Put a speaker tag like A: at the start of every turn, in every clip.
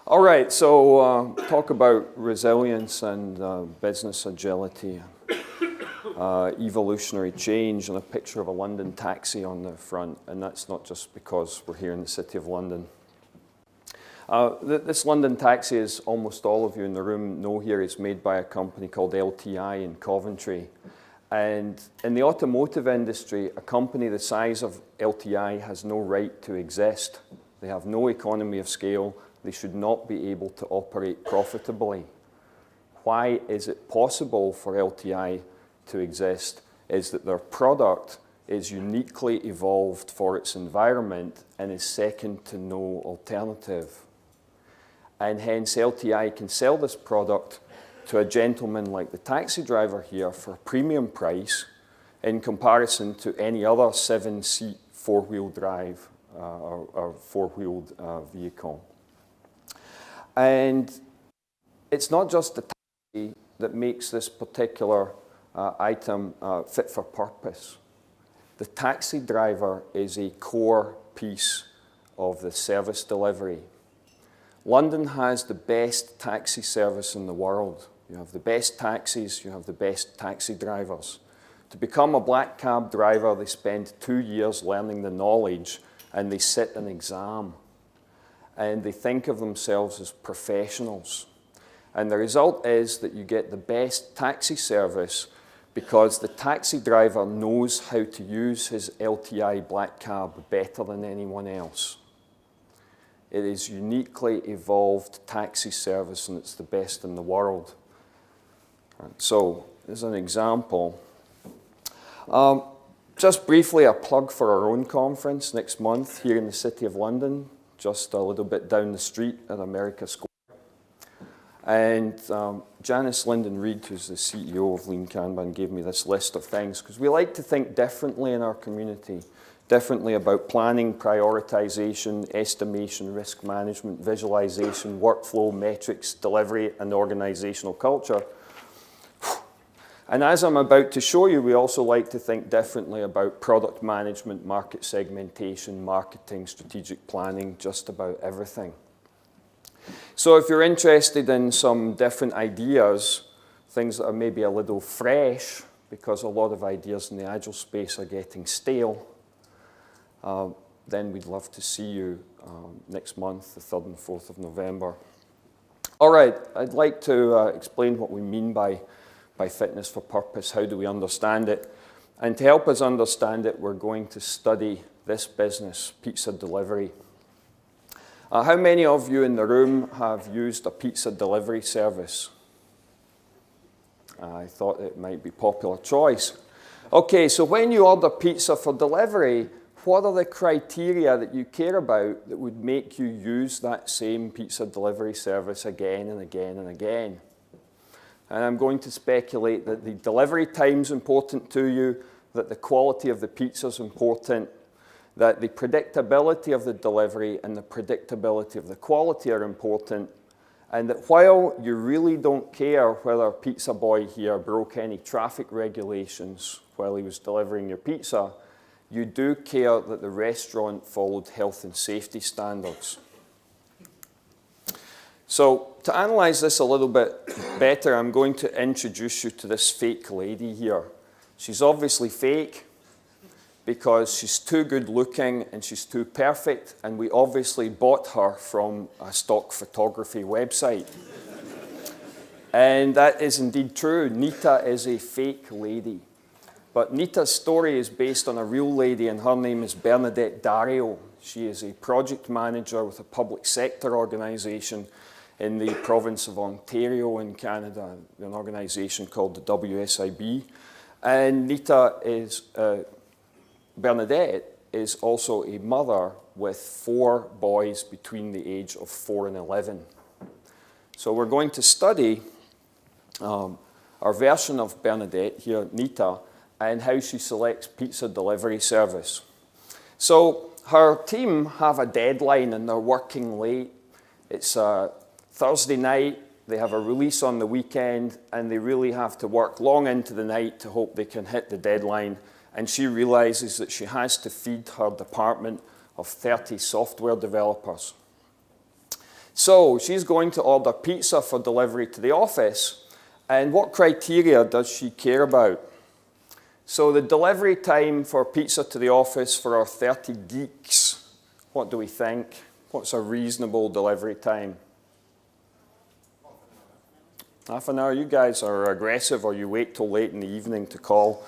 A: All right, so talk about resilience and business agility, evolutionary change, and a picture of a London taxi on the front, and that's not just because we're here in the City of London. This London taxi, as almost all of you in the room know here, is made by a company called LTI in Coventry. And in the automotive industry, a company the size of LTI has no right to exist. They have no economy of scale. They should not be able to operate profitably. Why is it possible for LTI to exist? Is that their product is uniquely evolved for its environment and is second to no alternative. And hence LTI can sell this product to a gentleman like the taxi driver here for a premium price in comparison to any other 7-seat four-wheel drive or four-wheeled vehicle. And it's not just the taxi that makes this particular item fit for purpose. The taxi driver is a core piece of the service delivery. London has the best taxi service in the world. You have the best taxis, you have the best taxi drivers. To become a black cab driver, they spend 2 years learning the knowledge and they sit an exam. And they think of themselves as professionals. And the result is that you get the best taxi service because the taxi driver knows how to use his LTI black cab better than anyone else. It is uniquely evolved taxi service and it's the best in the world. So, as an example, just briefly a plug for our own conference next month here in the City of London, just a little bit down the street at America Square. And Janice Linden-Reid, who's the CEO of Lean Kanban, gave me this list of things because we like to think differently in our community, differently about planning, prioritization, estimation, risk management, visualization, workflow, metrics, delivery, and organizational culture. And as I'm about to show you, we also like to think differently about product management, market segmentation, marketing, strategic planning, just about everything. So if you're interested in some different ideas, things that are maybe a little fresh, because a lot of ideas in the Agile space are getting stale, then we'd love to see you next month, the 3rd and 4th of November. All right, I'd like to explain what we mean by fitness for purpose. How do we understand it? And to help us understand it, we're going to study this business, pizza delivery. How many of you in the room have used a pizza delivery service? I thought it might be a popular choice. Okay, so when you order pizza for delivery, what are the criteria that you care about that would make you use that same pizza delivery service again and again and again? And I'm going to speculate that the delivery time is important to you, that the quality of the pizza is important, that the predictability of the delivery and the predictability of the quality are important, and that while you really don't care whether a pizza boy here broke any traffic regulations while he was delivering your pizza, you do care that the restaurant followed health and safety standards. So to analyze this a little bit better, I'm going to introduce you to this fake lady here. She's obviously fake because she's too good looking and she's too perfect, and we obviously bought her from a stock photography website. And that is indeed true. Nita is a fake lady. But Nita's story is based on a real lady, and her name is Bernadette Dario. She is a project manager with a public sector organization in the province of Ontario in Canada, an organization called the WSIB. And Bernadette is also a mother with 4 boys between the age of 4 and 11. So we're going to study our version of Bernadette here, Nita, and how she selects pizza delivery service. So her team have a deadline and they're working late. It's Thursday night, they have a release on the weekend, and they really have to work long into the night to hope they can hit the deadline. And she realizes that she has to feed her department of 30 software developers. So she's going to order pizza for delivery to the office. And what criteria does she care about? So the delivery time for pizza to the office for our 30 geeks, what do we think? What's a reasonable delivery time? Half an hour. You guys are aggressive, or you wait till late in the evening to call.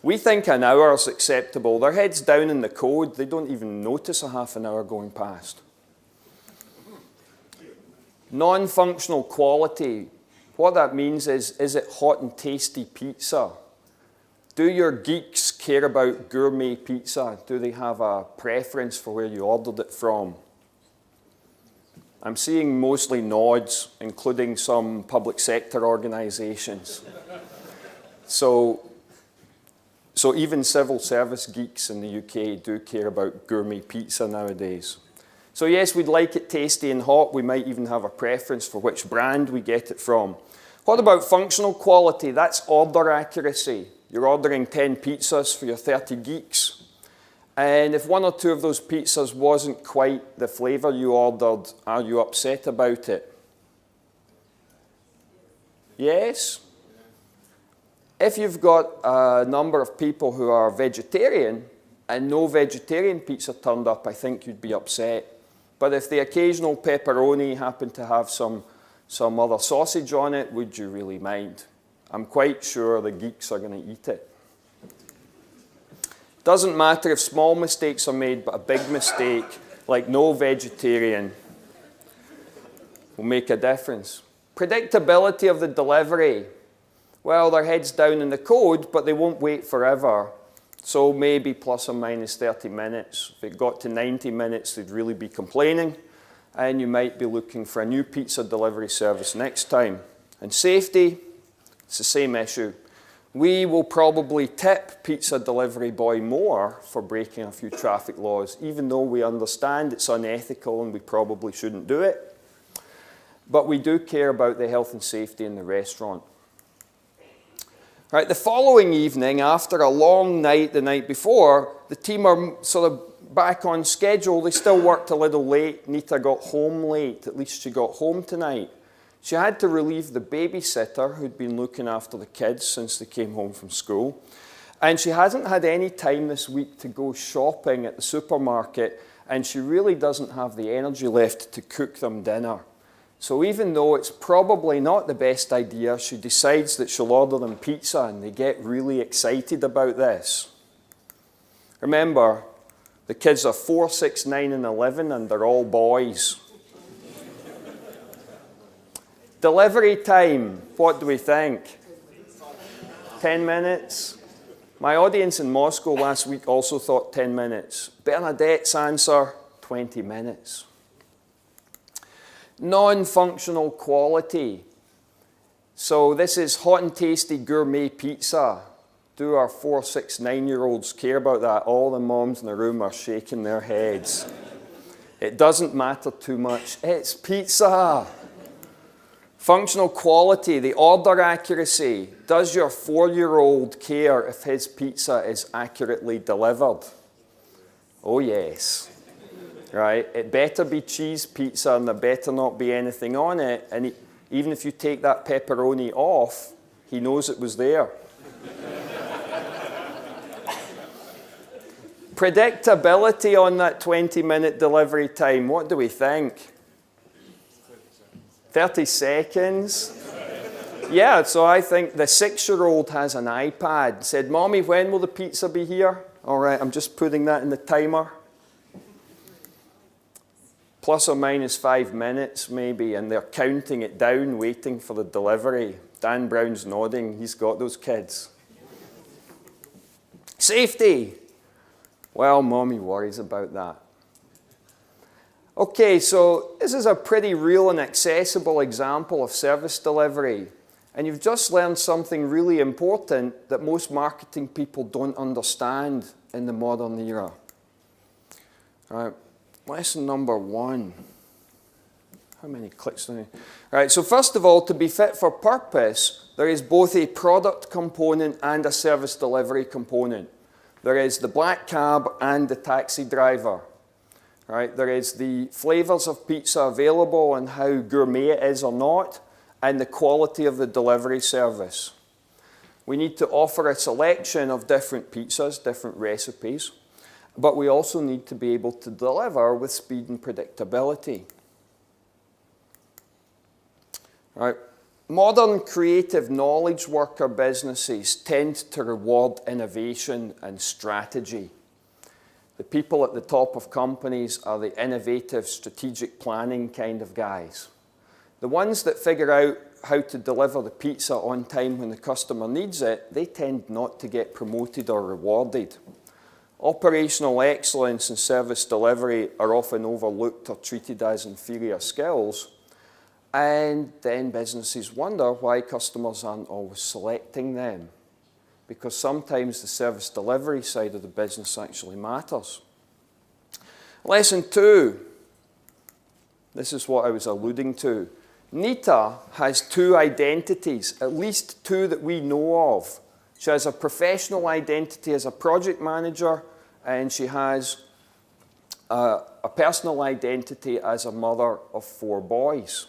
A: We think an hour is acceptable. Their head's down in the code. They don't even notice a half an hour going past. Non-functional quality. What that means is it hot and tasty pizza? Do your geeks care about gourmet pizza? Do they have a preference for where you ordered it from? I'm seeing mostly nods, including some public sector organizations. So even civil service geeks in the UK do care about gourmet pizza nowadays. So yes, we'd like it tasty and hot. We might even have a preference for which brand we get it from. What about functional quality? That's order accuracy. You're ordering 10 pizzas for your 30 geeks. And if one or two of those pizzas wasn't quite the flavor you ordered, are you upset about it? Yes? If you've got a number of people who are vegetarian and no vegetarian pizza turned up, I think you'd be upset. But if the occasional pepperoni happened to have some other sausage on it, would you really mind? I'm quite sure the geeks are going to eat it. Doesn't matter if small mistakes are made, but a big mistake, like no vegetarian, will make a difference. Predictability of the delivery. Well, their head's down in the code, but they won't wait forever. So maybe plus or minus 30 minutes. If it got to 90 minutes, they'd really be complaining. And you might be looking for a new pizza delivery service next time. And safety, it's the same issue. We will probably tip pizza delivery boy more for breaking a few traffic laws, even though we understand it's unethical and we probably shouldn't do it. But we do care about the health and safety in the restaurant. Right, the following evening, after a long night the night before, the team are sort of back on schedule. They still worked a little late. Nita got home late. At least she got home tonight. She had to relieve the babysitter who'd been looking after the kids since they came home from school. And she hasn't had any time this week to go shopping at the supermarket, and she really doesn't have the energy left to cook them dinner. So even though it's probably not the best idea, she decides that she'll order them pizza, and they get really excited about this. Remember, the kids are 4, 6, 9, and 11, and they're all boys. Delivery time, what do we think? 10 minutes? My audience in Moscow last week also thought 10 minutes. Bernadette's answer, 20 minutes. Non-functional quality. So this is hot and tasty gourmet pizza. Do our 4, 6, 9-year-olds care about that? All the moms in the room are shaking their heads. It doesn't matter too much. It's pizza. Functional quality, the order accuracy. Does your 4-year-old care if his pizza is accurately delivered? Oh yes. Right? It better be cheese pizza and there better not be anything on it. And even if you take that pepperoni off, he knows it was there. Predictability on that 20-minute delivery time. What do we think? 30 seconds? Yeah, so I think the 6-year-old has an iPad. Said, Mommy, when will the pizza be here? All right, I'm just putting that in the timer. Plus or minus 5 minutes, maybe, and they're counting it down, waiting for the delivery. Dan Brown's nodding. He's got those kids. Safety. Well, Mommy worries about that. Okay, so this is a pretty real and accessible example of service delivery. And you've just learned something really important that most marketing people don't understand in the modern era. All right, lesson number 1. How many clicks do I need? All right, so first of all, to be fit for purpose, there is both a product component and a service delivery component. There is the black cab and the taxi driver. right? There is the flavors of pizza available and how gourmet it is or not, and the quality of the delivery service. We need to offer a selection of different pizzas, different recipes, but we also need to be able to deliver with speed and predictability. Right. Modern creative knowledge worker businesses tend to reward innovation and strategy. The people at the top of companies are the innovative, strategic planning kind of guys. The ones that figure out how to deliver the pizza on time when the customer needs it, they tend not to get promoted or rewarded. Operational excellence and service delivery are often overlooked or treated as inferior skills. And then businesses wonder why customers aren't always selecting them. Because sometimes the service delivery side of the business actually matters. Lesson 2. This is what I was alluding to. Nita has 2 identities, at least 2 that we know of. She has a professional identity as a project manager, and she has a personal identity as a mother of 4 boys.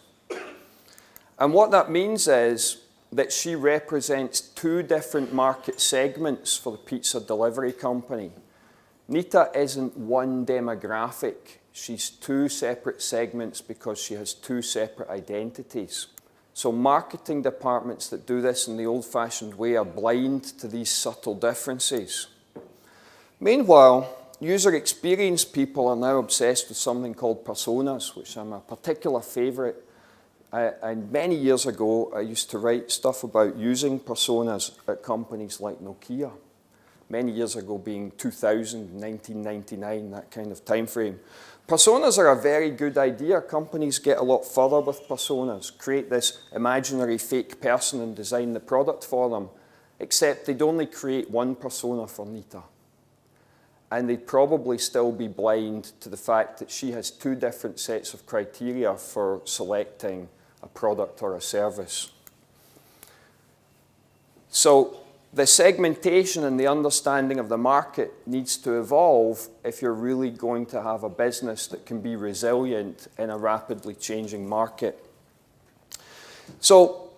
A: And what that means is that she represents 2 different market segments for the pizza delivery company. Nita isn't one demographic. She's 2 separate segments because she has 2 separate identities. So marketing departments that do this in the old-fashioned way are blind to these subtle differences. Meanwhile, user experience people are now obsessed with something called personas, which I'm a particular favorite. And many years ago, I used to write stuff about using personas at companies like Nokia. Many years ago being 2000, 1999, that kind of time frame. Personas are a very good idea. Companies get a lot further with personas, create this imaginary fake person and design the product for them, except they'd only create one persona for Nita. And they'd probably still be blind to the fact that she has 2 different sets of criteria for selecting a product or a service. So the segmentation and the understanding of the market needs to evolve if you're really going to have a business that can be resilient in a rapidly changing market. So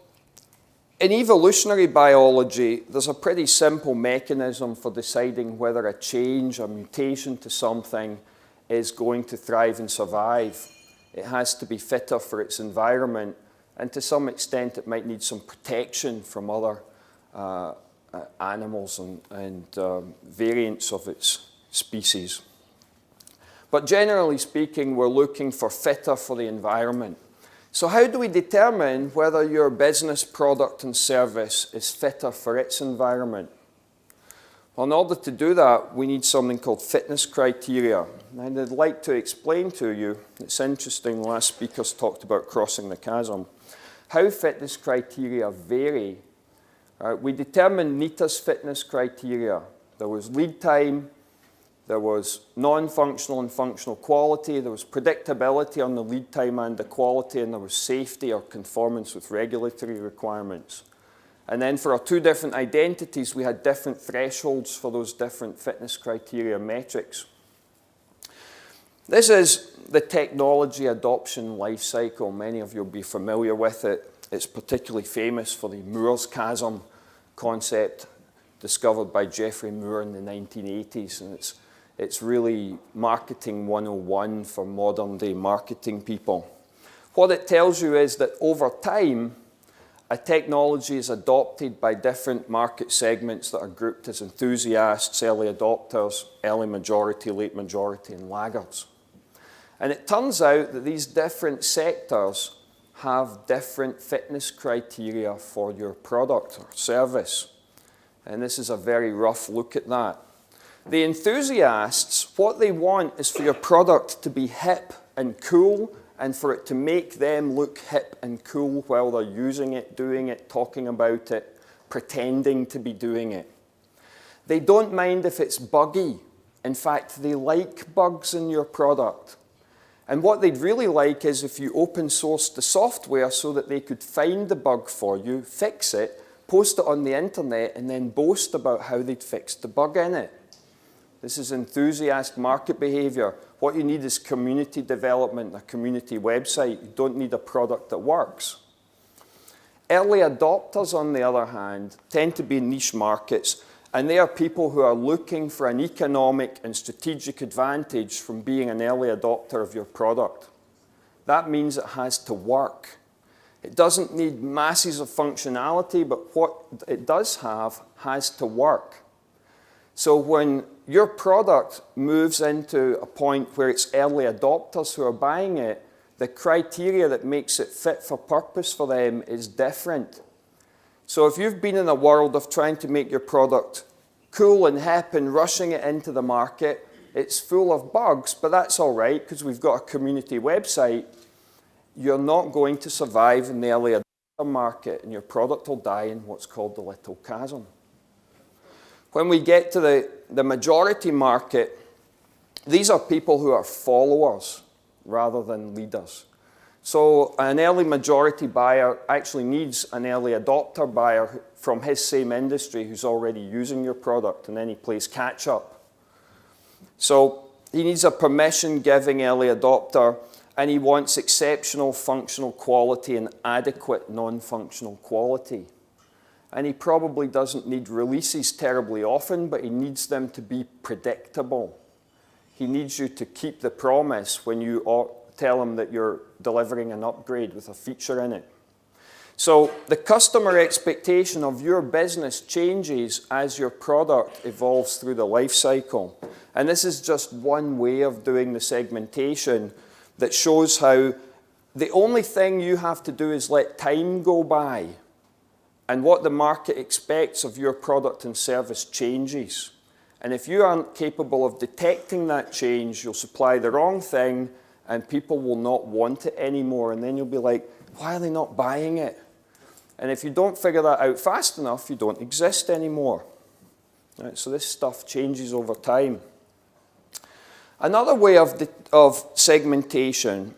A: in evolutionary biology, there's a pretty simple mechanism for deciding whether a change, a mutation to something is going to thrive and survive. It has to be fitter for its environment, and to some extent it might need some protection from other animals and variants of its species. But generally speaking, we're looking for fitter for the environment. So how do we determine whether your business, product, and service is fitter for its environment? Well, in order to do that, we need something called fitness criteria. And I'd like to explain to you, it's interesting, last speakers talked about crossing the chasm, how fitness criteria vary. We determined Nita's fitness criteria. There was lead time, there was non-functional and functional quality, there was predictability on the lead time and the quality, and there was safety or conformance with regulatory requirements. And then for our 2 different identities, we had different thresholds for those different fitness criteria metrics. This is the technology adoption life cycle. Many of you will be familiar with it. It's particularly famous for the Moore's chasm concept discovered by Geoffrey Moore in the 1980s. And it's really marketing 101 for modern day marketing people. What it tells you is that over time, a technology is adopted by different market segments that are grouped as enthusiasts, early adopters, early majority, late majority, and laggards. And it turns out that these different sectors have different fitness criteria for your product or service. And this is a very rough look at that. The enthusiasts, what they want is for your product to be hip and cool, and for it to make them look hip and cool while they're using it, doing it, talking about it, pretending to be doing it. They don't mind if it's buggy. In fact, they like bugs in your product. And what they'd really like is if you open sourced the software so that they could find the bug for you, fix it, post it on the internet, and then boast about how they'd fixed the bug in it. This is enthusiast market behavior. What you need is community development, a community website. You don't need a product that works. Early adopters, on the other hand, tend to be in niche markets, and they are people who are looking for an economic and strategic advantage from being an early adopter of your product. That means it has to work. It doesn't need masses of functionality, but what it does have has to work. So when your product moves into a point where it's early adopters who are buying it, the criteria that makes it fit for purpose for them is different. So if you've been in a world of trying to make your product cool and hip and rushing it into the market, it's full of bugs, but that's all right because we've got a community website. You're not going to survive in the early adopter market, and your product will die in what's called the little chasm. When we get to the majority market, these are people who are followers rather than leaders. So an early majority buyer actually needs an early adopter buyer from his same industry who's already using your product, and then he plays catch up. So he needs a permission-giving early adopter, and he wants exceptional functional quality and adequate non-functional quality. And he probably doesn't need releases terribly often, but he needs them to be predictable. He needs you to keep the promise when you tell him that you're delivering an upgrade with a feature in it. So the customer expectation of your business changes as your product evolves through the life cycle. And this is just one way of doing the segmentation that shows how the only thing you have to do is let time go by, and what the market expects of your product and service changes. And if you aren't capable of detecting that change, you'll supply the wrong thing and people will not want it anymore. And then you'll be like, why are they not buying it? And if you don't figure that out fast enough, you don't exist anymore. Right, so this stuff changes over time. Another way of segmentation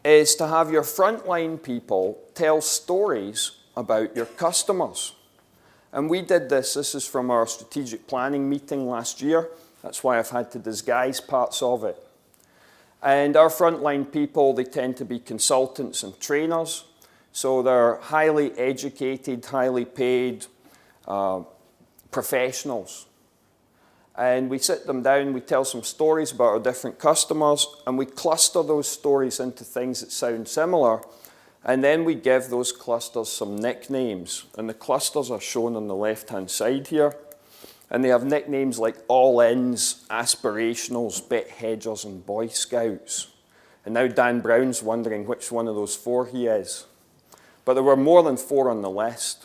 A: is to have your frontline people tell stories about your customers. And we did this. This is from our strategic planning meeting last year. That's why I've had to disguise parts of it. And our frontline people, they tend to be consultants and trainers. So they're highly educated, highly paid professionals. And we sit them down, we tell some stories about our different customers, and we cluster those stories into things that sound similar. And then we give those clusters some nicknames. And the clusters are shown on the left-hand side here. And they have nicknames like All-Ins, Aspirationals, Bet Hedgers, and Boy Scouts. And now Dan Brown's wondering which one of those four he is. But there were more than four on the list.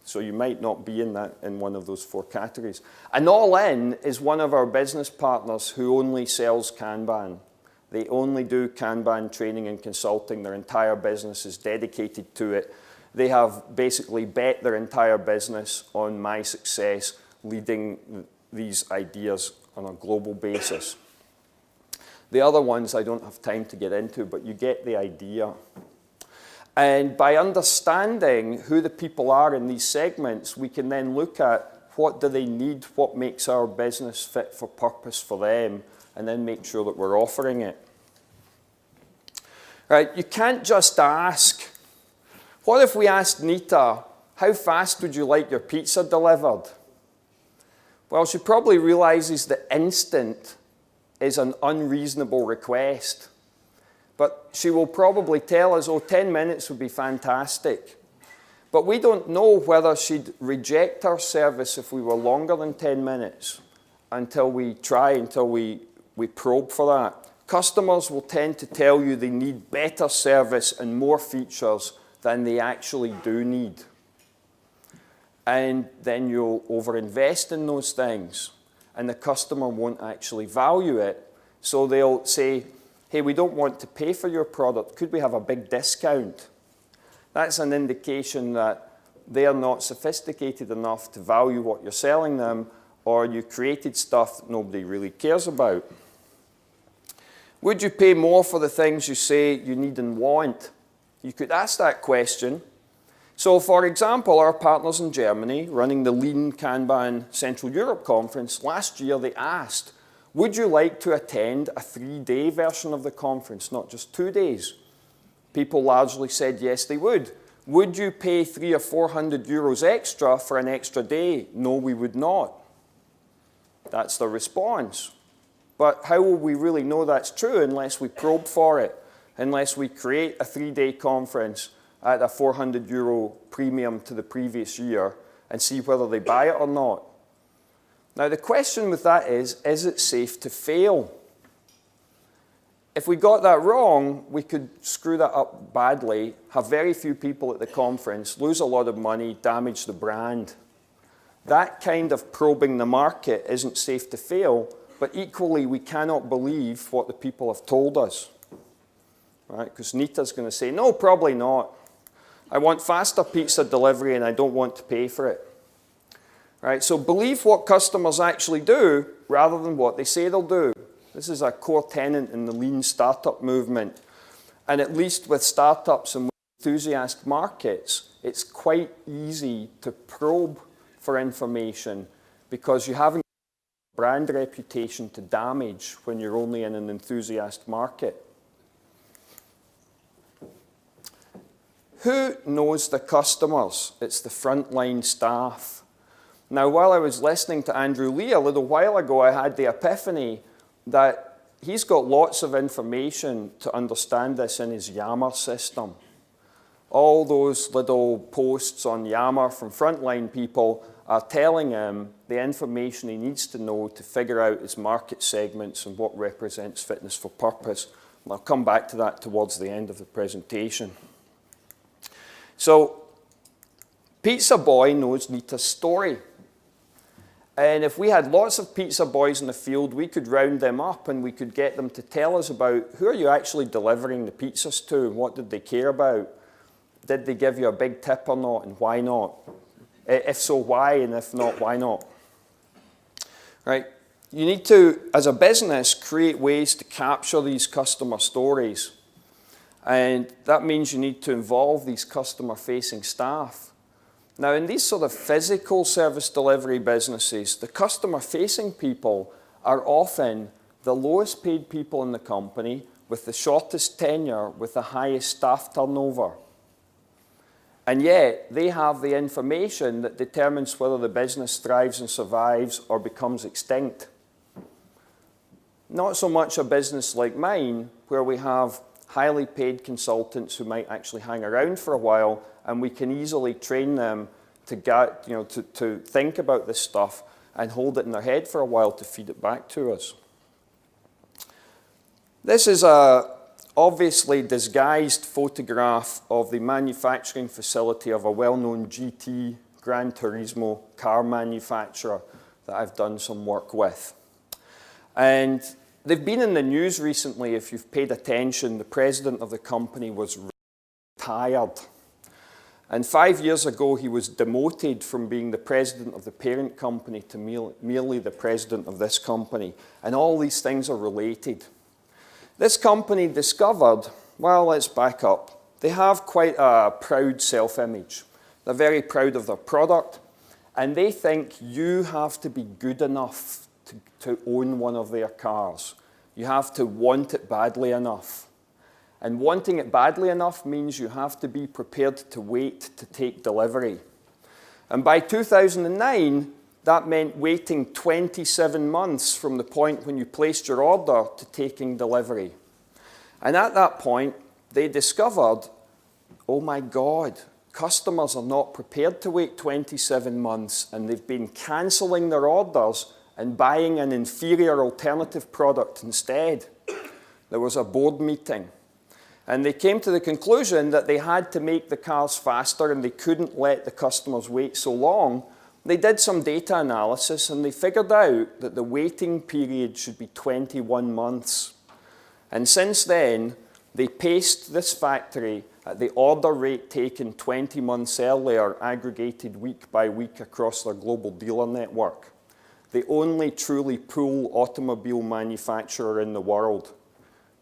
A: So you might not be in one of those four categories. An All-In is one of our business partners who only sells Kanban. They only do Kanban training and consulting. Their entire business is dedicated to it. They have basically bet their entire business on my success leading these ideas on a global basis. The other ones I don't have time to get into, but you get the idea. And by understanding who the people are in these segments, we can then look at what do they need, what makes our business fit for purpose for them, and then make sure that we're offering it. Right, you can't just ask. What if we asked Nita, how fast would you like your pizza delivered? Well, she probably realizes that instant is an unreasonable request. But she will probably tell us, oh, 10 minutes would be fantastic. But we don't know whether she'd reject our service if we were longer than 10 minutes until we probe for that. Customers will tend to tell you they need better service and more features than they actually do need. And then you'll overinvest in those things, and the customer won't actually value it. So they'll say, hey, we don't want to pay for your product. Could we have a big discount? That's an indication that they are not sophisticated enough to value what you're selling them, or you created stuff that nobody really cares about. Would you pay more for the things you say you need and want? You could ask that question. So, for example, our partners in Germany running the Lean Kanban Central Europe conference, last year they asked, Would you like to attend a 3-day version of the conference, not just 2 days? People largely said yes, they would. Would you pay 300 or 400 euros extra for an extra day? No, we would not. That's the response. But how will we really know that's true unless we probe for it, unless we create a 3-day conference at a 400 euro premium to the previous year and see whether they buy it or not? Now, the question with that is it safe to fail? If we got that wrong, we could screw that up badly, have very few people at the conference, lose a lot of money, damage the brand. That kind of probing the market isn't safe to fail, but equally we cannot believe what the people have told us. Right? Because Nita's going to say, no, probably not. I want faster pizza delivery and I don't want to pay for it. Right? So believe what customers actually do rather than what they say they'll do. This is a core tenet in the lean startup movement. And at least with startups and with enthusiast markets, it's quite easy to probe for information because you haven't got a brand reputation to damage when you're only in an enthusiast market. Who knows the customers? It's the frontline staff. Now, while I was listening to Andrew Lee a little while ago, I had the epiphany that he's got lots of information to understand this in his Yammer system. All those little posts on Yammer from frontline people are telling him the information he needs to know to figure out his market segments and what represents fitness for purpose. And I'll come back to that towards the end of the presentation. So, Pizza Boy knows Nita's story. And if we had lots of pizza boys in the field, we could round them up and we could get them to tell us about who are you actually delivering the pizzas to and what did they care about? Did they give you a big tip or not, and why not? If so, why? And if not, why not? Right? You need to, as a business, create ways to capture these customer stories. And that means you need to involve these customer-facing staff. Now, in these sort of physical service delivery businesses, the customer-facing people are often the lowest paid people in the company with the shortest tenure, with the highest staff turnover. And yet, they have the information that determines whether the business thrives and survives or becomes extinct. Not so much a business like mine, where we have highly paid consultants who might actually hang around for a while, and we can easily train them to think about this stuff and hold it in their head for a while to feed it back to us. This is a obviously disguised photograph of the manufacturing facility of a well-known GT Gran Turismo car manufacturer that I've done some work with. And they've been in the news recently. If you've paid attention, the president of the company was retired. And 5 years ago, he was demoted from being the president of the parent company to merely the president of this company. And all these things are related. This company discovered, well, let's back up. They have quite a proud self-image. They're very proud of their product. And they think you have to be good enough to own one of their cars. You have to want it badly enough. And wanting it badly enough means you have to be prepared to wait to take delivery. And by 2009, that meant waiting 27 months from the point when you placed your order to taking delivery. And at that point, they discovered, oh my God, customers are not prepared to wait 27 months, and they've been cancelling their orders and buying an inferior alternative product instead. There was a board meeting. And they came to the conclusion that they had to make the cars faster and they couldn't let the customers wait so long. They did some data analysis and they figured out that the waiting period should be 21 months. And since then, they paced this factory at the order rate taken 20 months earlier, aggregated week by week across their global dealer network. The only truly pool automobile manufacturer in the world.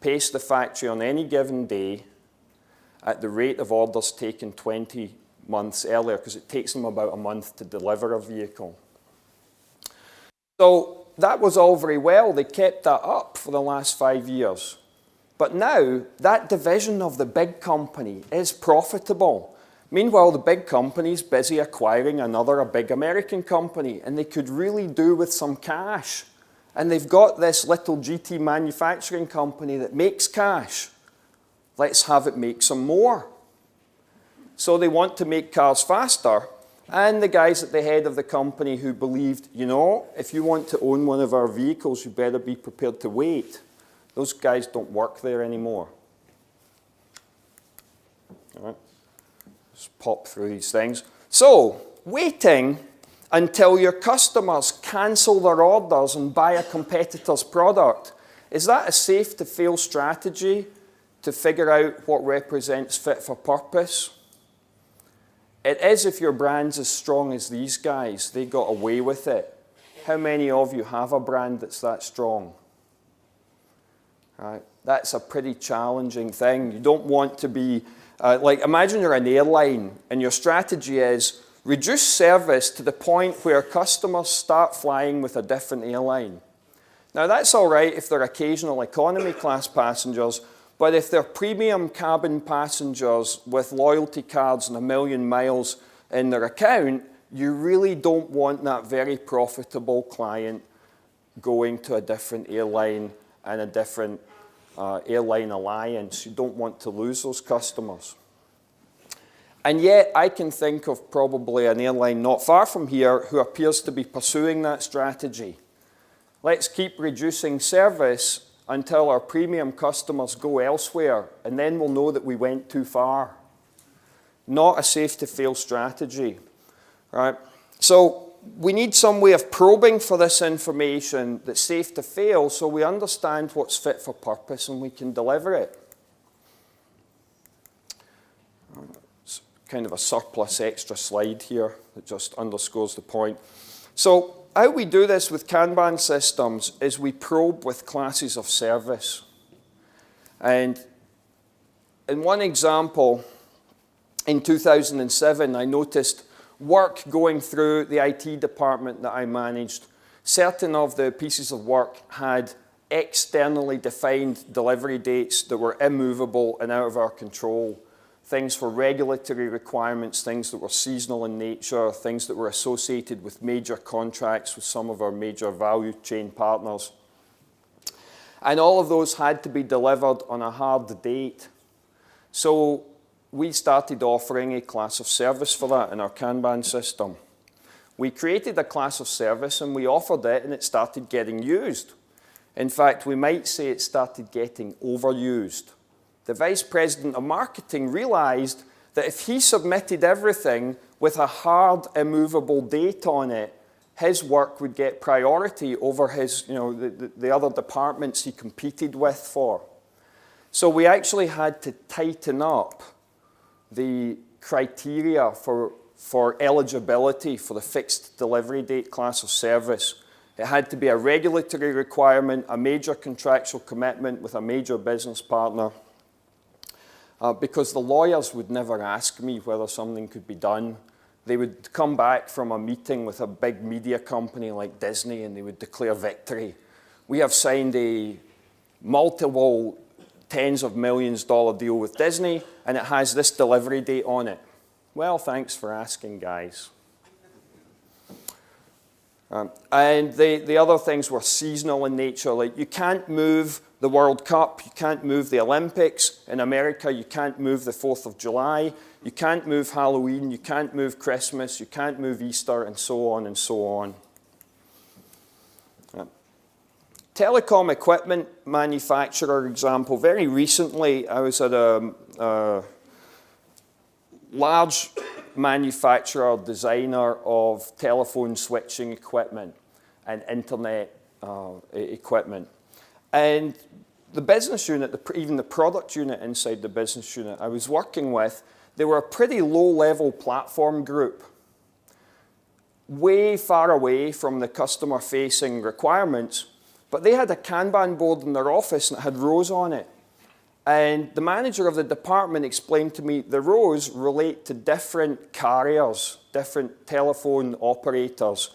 A: Pace the factory on any given day at the rate of orders taken 20 months earlier, because it takes them about a month to deliver a vehicle. So that was all very well. They kept that up for the last 5 years. But now, that division of the big company is profitable. Meanwhile, the big company's busy acquiring a big American company, and they could really do with some cash. And they've got this little GT manufacturing company that makes cash. Let's have it make some more. So they want to make cars faster. And the guys at the head of the company who believed, you know, if you want to own one of our vehicles, you better be prepared to wait. Those guys don't work there anymore. All right. Let's pop through these things. So, waiting until your customers cancel their orders and buy a competitor's product, is that a safe to fail strategy to figure out what represents fit for purpose? It is if your brand's as strong as these guys. They got away with it. How many of you have a brand that's that strong? Right? That's a pretty challenging thing. You don't want to be, like imagine you're an airline and your strategy is reduce service to the point where customers start flying with a different airline. Now that's all right if they're occasional economy class passengers, but if they're premium cabin passengers with loyalty cards and 1 million miles in their account, you really don't want that very profitable client going to a different airline and a different airline alliance. You don't want to lose those customers. And yet, I can think of probably an airline not far from here who appears to be pursuing that strategy. Let's keep reducing service until our premium customers go elsewhere, and then we'll know that we went too far. Not a safe to fail strategy, right? So we need some way of probing for this information that's safe to fail so we understand what's fit for purpose and we can deliver it. It's kind of a surplus extra slide here that just underscores the point. So how we do this with Kanban systems is we probe with classes of service. And in one example, in 2007, I noticed work going through the IT department that I managed. Certain of the pieces of work had externally defined delivery dates that were immovable and out of our control. Things for regulatory requirements, things that were seasonal in nature, things that were associated with major contracts with some of our major value chain partners. And all of those had to be delivered on a hard date. So we started offering a class of service for that in our Kanban system. We created a class of service and we offered it and it started getting used. In fact, we might say it started getting overused. The vice president of marketing realized that if he submitted everything with a hard, immovable date on it, his work would get priority over his, the other departments he competed with for. So we actually had to tighten up the criteria for eligibility for the fixed delivery date class of service. It had to be a regulatory requirement, a major contractual commitment with a major business partner. Because the lawyers would never ask me whether something could be done. They would come back from a meeting with a big media company like Disney and they would declare victory. We have signed a multiple tens of millions dollar deal with Disney and it has this delivery date on it. Well, thanks for asking, guys. And the other things were seasonal in nature, like you can't move the World Cup, you can't move the Olympics. In America, you can't move the 4th of July, you can't move Halloween, you can't move Christmas, you can't move Easter, and so on and so on. Telecom equipment manufacturer example. Very recently, I was at a large manufacturer, designer of telephone switching equipment and internet equipment. And the business unit, even the product unit inside the business unit I was working with, they were a pretty low-level platform group, way far away from the customer-facing requirements, but they had a Kanban board in their office and it had rows on it. And the manager of the department explained to me the rows relate to different carriers, different telephone operators.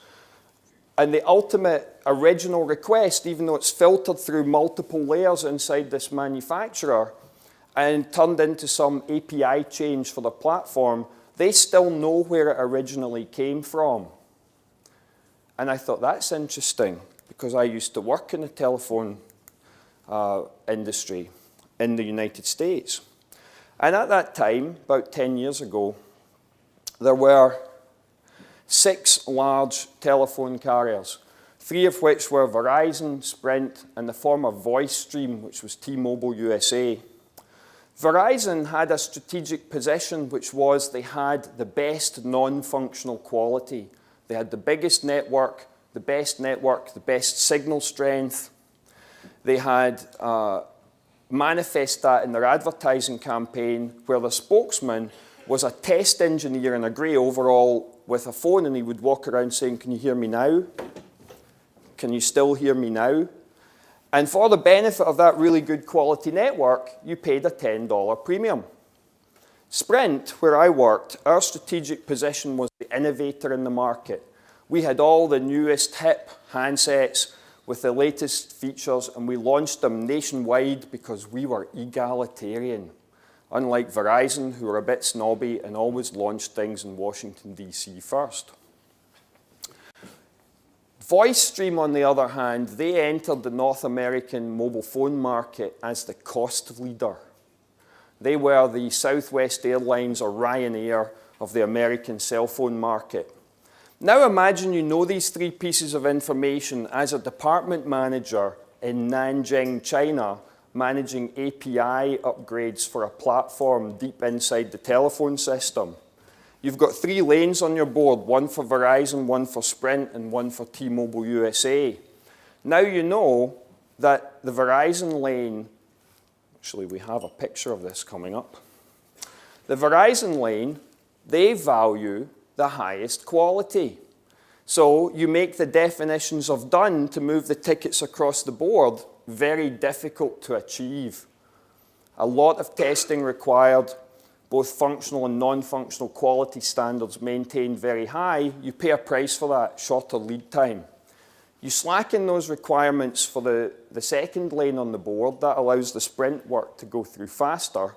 A: And the ultimate original request, even though it's filtered through multiple layers inside this manufacturer and turned into some API change for the platform, they still know where it originally came from. And I thought, that's interesting, because I used to work in the telephone industry in the United States. And at that time, about 10 years ago, there were 6 large telephone carriers, 3 of which were Verizon, Sprint, and the former VoiceStream, which was T-Mobile USA. Verizon had a strategic position, which was they had the best non-functional quality. They had the biggest network, the best signal strength. They had manifest that in their advertising campaign, where the spokesman was a test engineer in a grey overall with a phone, and he would walk around saying, "Can you hear me now? Can you still hear me now?" And for the benefit of that really good quality network, you paid a $10 premium. Sprint, where I worked, our strategic position was the innovator in the market. We had all the newest hip handsets with the latest features, and we launched them nationwide because we were egalitarian, unlike Verizon, who were a bit snobby and always launched things in Washington, D.C. first. VoiceStream, on the other hand, they entered the North American mobile phone market as the cost leader. They were the Southwest Airlines or Ryanair of the American cell phone market. Now imagine you know these 3 pieces of information as a department manager in Nanjing, China, managing API upgrades for a platform deep inside the telephone system. You've got 3 lanes on your board, one for Verizon, one for Sprint, and one for T-Mobile USA. Now you know that the Verizon lane, actually we have a picture of this coming up. The Verizon lane, they value the highest quality. So you make the definitions of done to move the tickets across the board very difficult to achieve. A lot of testing required, both functional and non-functional quality standards maintained very high. You pay a price for that, shorter lead time. You slacken those requirements for the second lane on the board. That allows the sprint work to go through faster.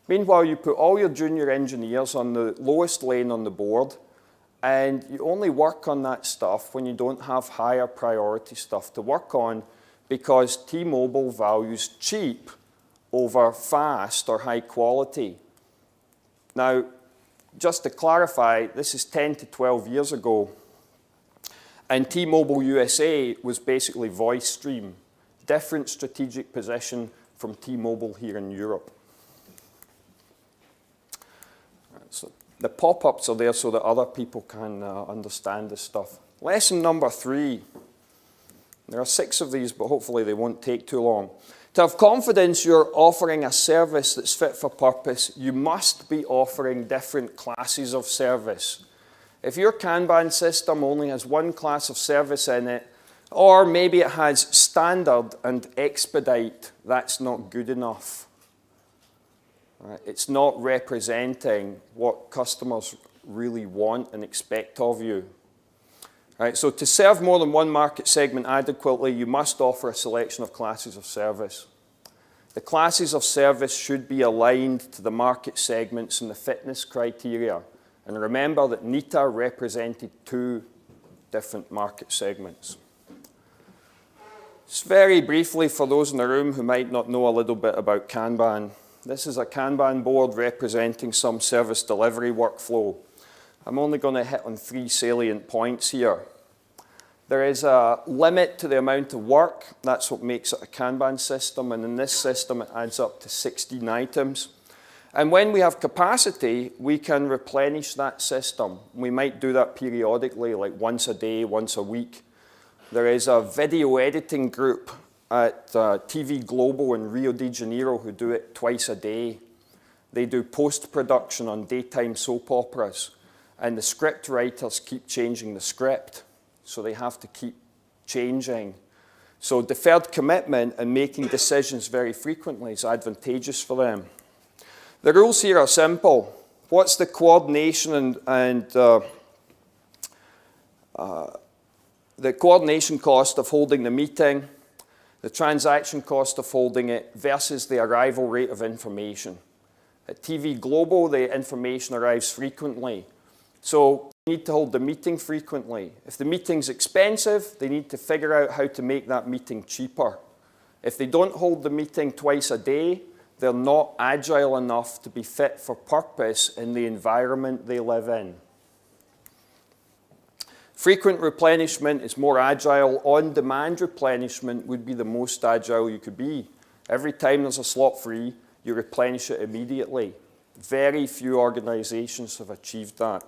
A: Meanwhile, you put all your junior engineers on the lowest lane on the board, and you only work on that stuff when you don't have higher priority stuff to work on, because T-Mobile values cheap over fast or high quality. Now, just to clarify, this is 10 to 12 years ago, and T-Mobile USA was basically VoiceStream, different strategic position from T-Mobile here in Europe. So the pop-ups are there so that other people can understand this stuff. Lesson number 3. There are 6 of these, but hopefully they won't take too long. To have confidence you're offering a service that's fit for purpose, you must be offering different classes of service. If your Kanban system only has one class of service in it, or maybe it has standard and expedite, that's not good enough. Right? It's not representing what customers really want and expect of you. Right, so to serve more than one market segment adequately, you must offer a selection of classes of service. The classes of service should be aligned to the market segments and the fitness criteria. And remember that NITA represented 2 different market segments. Just very briefly, for those in the room who might not know a little bit about Kanban, this is a Kanban board representing some service delivery workflow. I'm only going to hit on 3 salient points here. There is a limit to the amount of work. That's what makes it a Kanban system. And in this system, it adds up to 16 items. And when we have capacity, we can replenish that system. We might do that periodically, like once a day, once a week. There is a video editing group at TV Global in Rio de Janeiro who do it twice a day. They do post-production on daytime soap operas. And the script writers keep changing the script, so they have to keep changing. So deferred commitment and making decisions very frequently is advantageous for them. The rules here are simple. What's the coordination and the coordination cost of holding the meeting, the transaction cost of holding it versus the arrival rate of information. At TV Global, the information arrives frequently. So they need to hold the meeting frequently. If the meeting's expensive, they need to figure out how to make that meeting cheaper. If they don't hold the meeting twice a day, they're not agile enough to be fit for purpose in the environment they live in. Frequent replenishment is more agile. On-demand replenishment would be the most agile you could be. Every time there's a slot free, you replenish it immediately. Very few organizations have achieved that.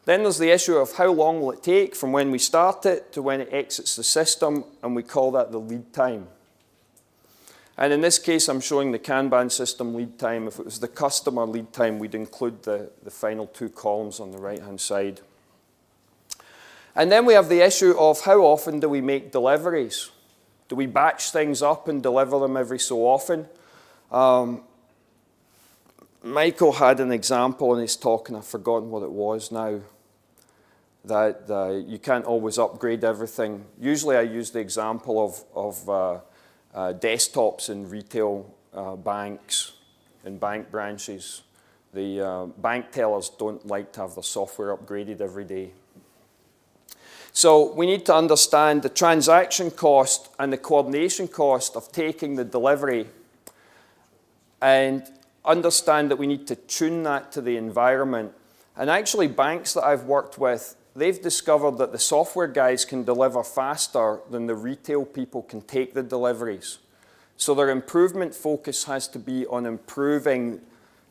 A: Then there's the issue of how long will it take from when we start it to when it exits the system, and we call that the lead time. And in this case, I'm showing the Kanban system lead time. If it was the customer lead time, we'd include the final two columns on the right-hand side. And then we have the issue of how often do we make deliveries? Do we batch things up and deliver them every so often? Michael had an example in his talk, and I've forgotten what it was now, that you can't always upgrade everything. Usually I use the example of desktops in retail banks, in bank branches. The bank tellers don't like to have their software upgraded every day. So we need to understand the transaction cost and the coordination cost of taking the delivery, and understand that we need to tune that to the environment. And actually, banks that I've worked with, they've discovered that the software guys can deliver faster than the retail people can take the deliveries. So their improvement focus has to be on improving,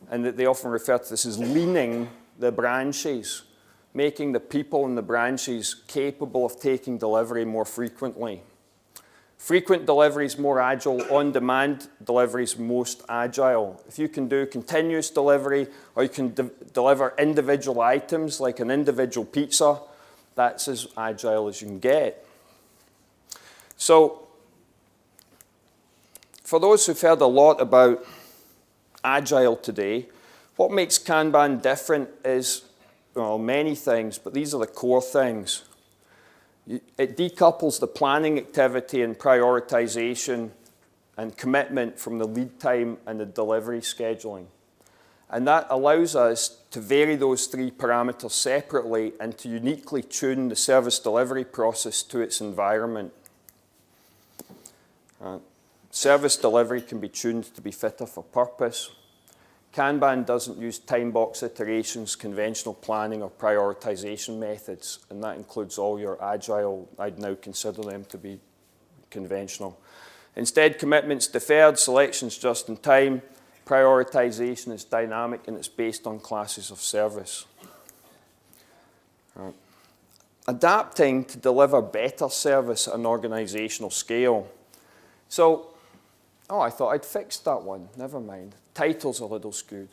A: and that they often refer to this as leaning the branches, making the people in the branches capable of taking delivery more frequently. Frequent delivery is more agile. On-demand delivery is most agile. If you can do continuous delivery, or you can deliver individual items like an individual pizza, that's as agile as you can get. So, for those who've heard a lot about agile today, what makes Kanban different is, well, many things, but these are the core things. It decouples the planning activity and prioritization and commitment from the lead time and the delivery scheduling. And that allows us to vary those three parameters separately and to uniquely tune the service delivery process to its environment. Service delivery can be tuned to be fitter for purpose. Kanban doesn't use time box iterations, conventional planning, or prioritization methods, and that includes all your agile. I'd now consider them to be conventional. Instead, commitments deferred, selections just in time, prioritization is dynamic, and it's based on classes of service. Adapting to deliver better service at an organizational scale. So, I thought I'd fixed that one. Never mind. Title's a little skewed.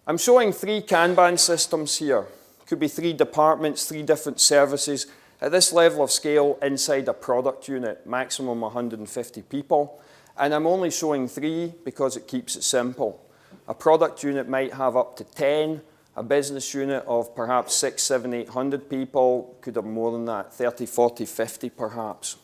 A: I'm showing 3 Kanban systems here. Could be 3 departments, 3 different services. At this level of scale, inside a product unit, maximum 150 people. And I'm only showing 3 because it keeps it simple. A product unit might have up to 10. A business unit of perhaps 600, 700, 800 people could have more than that, 30, 40, 50 perhaps.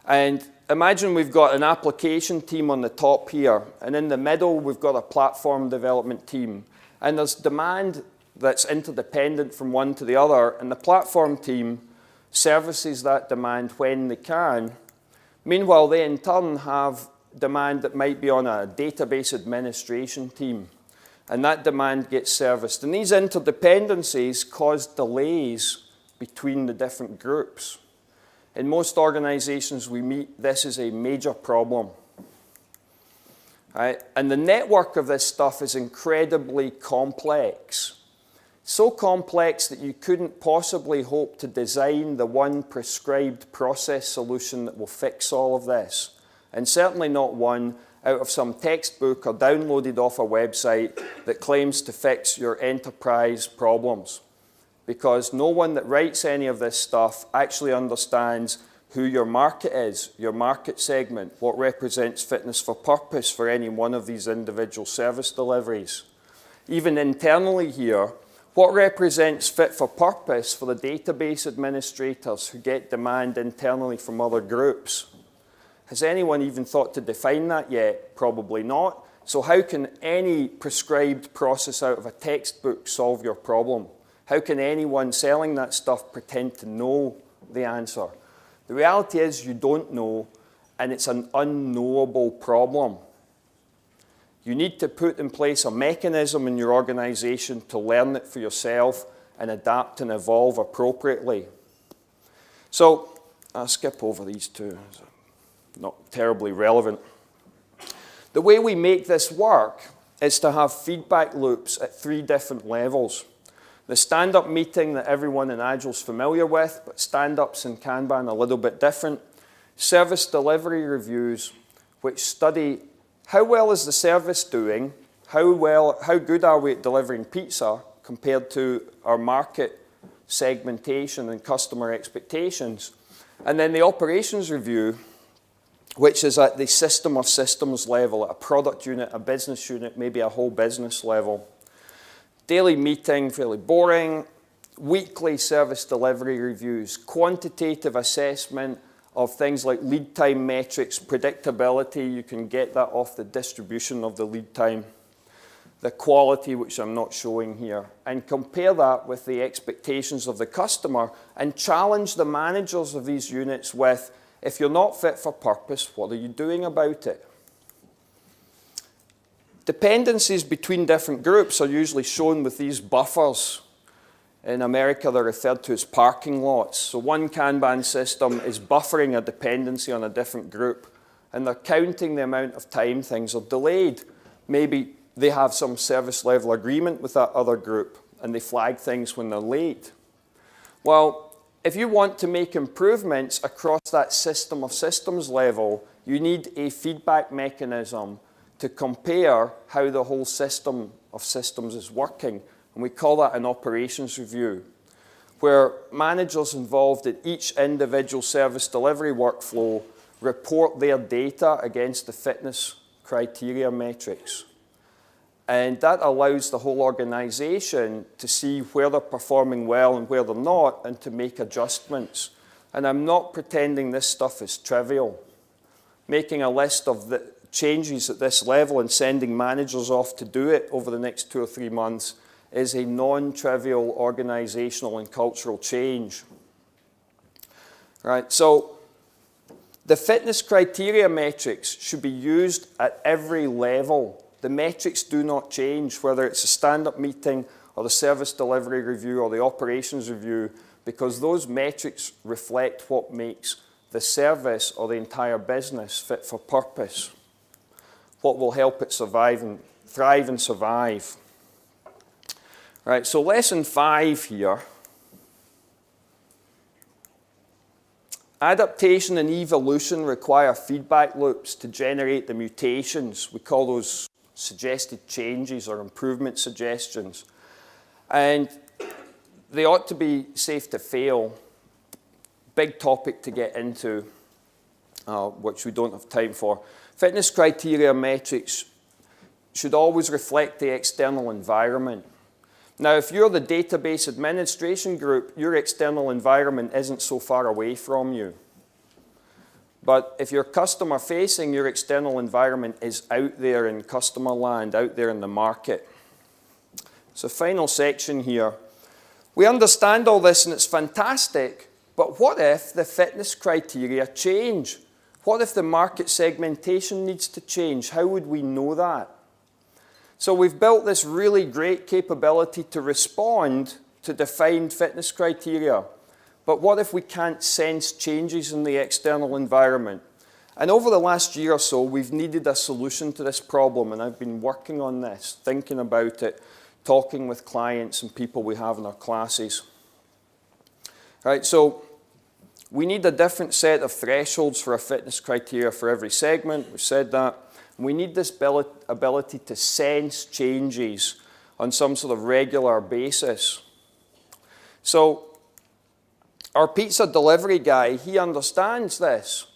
A: And imagine we've got an application team on the top here, and in the middle we've got a platform development team. And there's demand that's interdependent from one to the other, and the platform team services that demand when they can. Meanwhile, they in turn have demand that might be on a database administration team, and that demand gets serviced. And these interdependencies cause delays between the different groups. In most organizations we meet, this is a major problem. Right? And the network of this stuff is incredibly complex. So complex that you couldn't possibly hope to design the one prescribed process solution that will fix all of this. And certainly not one out of some textbook or downloaded off a website that claims to fix your enterprise problems. Because no one that writes any of this stuff actually understands who your market is, your market segment, what represents fitness for purpose for any one of these individual service deliveries. Even internally here, What represents fit for purpose for the database administrators who get demand internally from other groups? Has anyone even thought to define that yet? Probably not. So how can any prescribed process out of a textbook solve your problem? How can anyone selling that stuff pretend to know the answer? The reality is you don't know, and it's an unknowable problem. You need to put in place a mechanism in your organization to learn it for yourself and adapt and evolve appropriately. So I'll skip over these two. Not terribly relevant. The way we make this work is to have feedback loops at 3 different levels. The stand-up meeting that everyone in Agile's familiar with, but stand-ups in Kanban are a little bit different. Service delivery reviews, which study how well is the service doing, how good are we at delivering pizza compared to our market segmentation and customer expectations. And then the operations review, which is at the system of systems level, at a product unit, a business unit, maybe a whole business level. Daily meeting, fairly boring. Weekly service delivery reviews, quantitative assessment of things like lead time metrics, predictability. You can get that off the distribution of the lead time. The quality, which I'm not showing here, and compare that with the expectations of the customer and challenge the managers of these units with, if you're not fit for purpose, what are you doing about it? Dependencies between different groups are usually shown with these buffers. In America, they're referred to as parking lots. So one Kanban system is buffering a dependency on a different group, and they're counting the amount of time things are delayed. Maybe they have some service level agreement with that other group, and they flag things when they're late. Well, if you want to make improvements across that system of systems level, you need a feedback mechanism to compare how the whole system of systems is working. And we call that an operations review, where managers involved in each individual service delivery workflow report their data against the fitness criteria metrics. And that allows the whole organization to see where they're performing well and where they're not, and to make adjustments. And I'm not pretending this stuff is trivial. Making a list of the changes at this level and sending managers off to do it over the next 2 or 3 months is a non-trivial organizational and cultural change. Right, so the fitness criteria metrics should be used at every level. The metrics do not change, whether it's a stand-up meeting or the service delivery review or the operations review, because those metrics reflect what makes the service or the entire business fit for purpose, what will help it survive and thrive and survive. Right, so lesson 5 here. Adaptation and evolution require feedback loops to generate the mutations. We call those suggested changes or improvement suggestions. And they ought to be safe to fail. Big topic to get into, which we don't have time for. Fitness criteria metrics should always reflect the external environment. Now, if you're the database administration group, your external environment isn't so far away from you. But if you're customer facing, your external environment is out there in customer land, out there in the market. So final section here. We understand all this and it's fantastic, but what if the fitness criteria change? What if the market segmentation needs to change? How would we know that? So we've built this really great capability to respond to defined fitness criteria. But what if we can't sense changes in the external environment? And over the last year or so, we've needed a solution to this problem, and I've been working on this, thinking about it, talking with clients and people we have in our classes. Right, so we need a different set of thresholds for a fitness criteria for every segment. We've said that. We need this ability to sense changes on some sort of regular basis. So our pizza delivery guy, he understands this.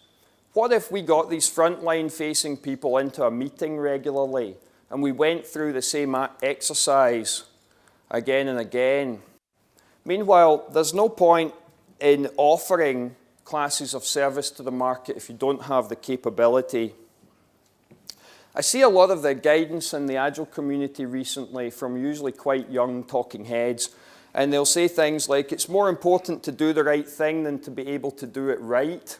A: What if we got these frontline facing people into a meeting regularly and we went through the same exercise again and again. Meanwhile, there's no point in offering classes of service to the market if you don't have the capability. I see a lot of the guidance in the Agile community recently from usually quite young talking heads, and they'll say things like, it's more important to do the right thing than to be able to do it right.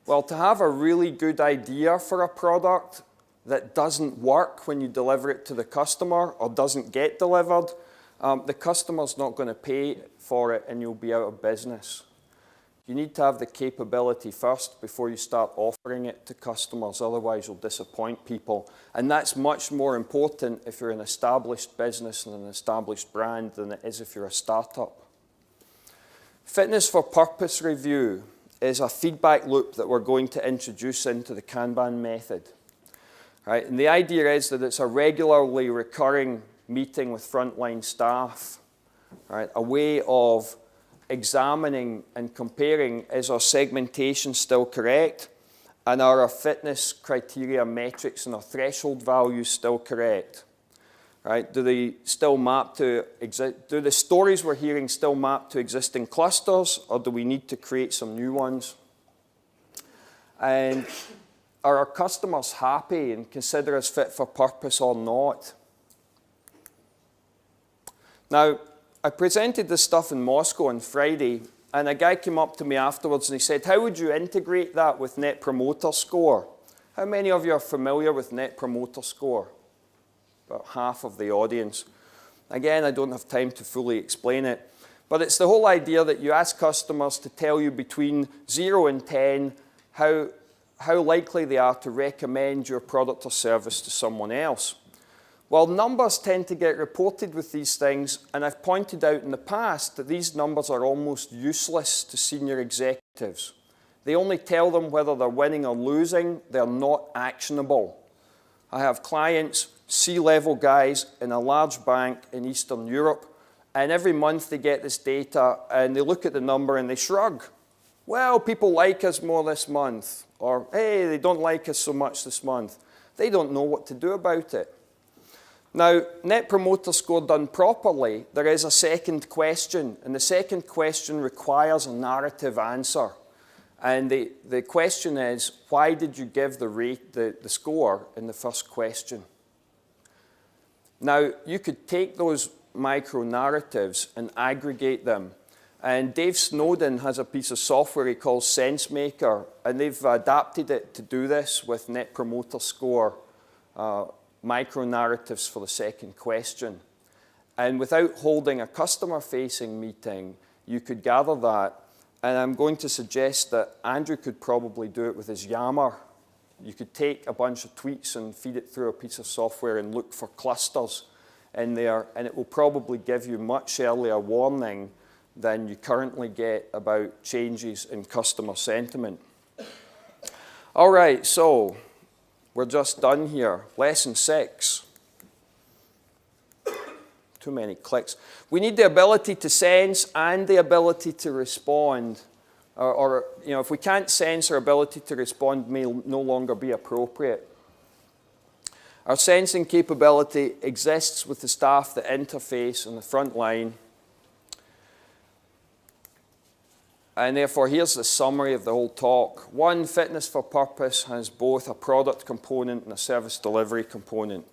A: Well, to have a really good idea for a product that doesn't work when you deliver it to the customer or doesn't get delivered, the customer's not going to pay for it and you'll be out of business. You need to have the capability first before you start offering it to customers, otherwise you'll disappoint people. And that's much more important if you're an established business and an established brand than it is if you're a startup. Fitness for purpose review is a feedback loop that we're going to introduce into the Kanban method. Right? And the idea is that it's a regularly recurring meeting with frontline staff, right? A way of examining and comparing, is our segmentation still correct? And are our fitness criteria metrics and our threshold values still correct? Right? Do they still map to do the stories we're hearing still map to existing clusters, or do we need to create some new ones? And are our customers happy and consider us fit for purpose or not? Now, I presented this stuff in Moscow on Friday, and a guy came up to me afterwards and he said, how would you integrate that with Net Promoter Score? How many of you are familiar with Net Promoter Score? About half of the audience. Again, I don't have time to fully explain it, but it's the whole idea that you ask customers to tell you between 0 and 10 how likely they are to recommend your product or service to someone else. Well, numbers tend to get reported with these things, and I've pointed out in the past that these numbers are almost useless to senior executives. They only tell them whether they're winning or losing. They're not actionable. I have clients, C-level guys in a large bank in Eastern Europe, and every month they get this data and they look at the number and they shrug. Well, people like us more this month, or hey, they don't like us so much this month. They don't know what to do about it. Now, Net Promoter Score done properly, there is a second question, and the second question requires a narrative answer. And the question is, why did you give the score in the first question? Now, you could take those micro-narratives and aggregate them. And Dave Snowden has a piece of software he calls SenseMaker, and they've adapted it to do this with Net Promoter Score micro-narratives for the second question. And without holding a customer-facing meeting, you could gather that. And I'm going to suggest that Andrew could probably do it with his Yammer. You could take a bunch of tweets and feed it through a piece of software and look for clusters in there, and it will probably give you much earlier warning than you currently get about changes in customer sentiment. All right, so we're just done here. Lesson 6. Too many clicks. We need the ability to sense and the ability to respond. Or if we can't sense, our ability to respond may no longer be appropriate. Our sensing capability exists with the staff that interface on the front line. And therefore, here's the summary of the whole talk. 1, fitness for purpose has both a product component and a service delivery component.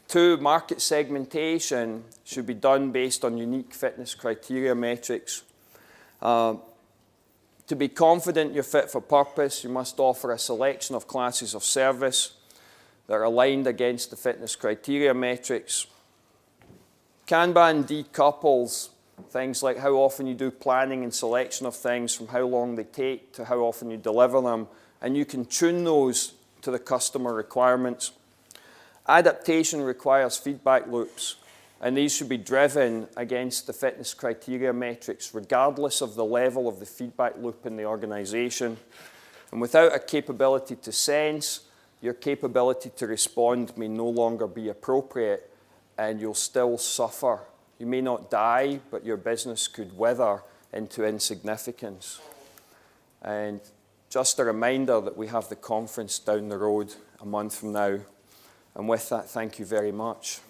A: 2, market segmentation should be done based on unique fitness criteria metrics. To be confident you're fit for purpose, you must offer a selection of classes of service that are aligned against the fitness criteria metrics. Kanban decouples things like how often you do planning and selection of things from how long they take to how often you deliver them, and you can tune those to the customer requirements. Adaptation requires feedback loops, and these should be driven against the fitness criteria metrics regardless of the level of the feedback loop in the organization. And without a capability to sense, your capability to respond may no longer be appropriate, and you'll still suffer. You may not die, but your business could wither into insignificance. And just a reminder that we have the conference down the road a month from now. And with that, thank you very much.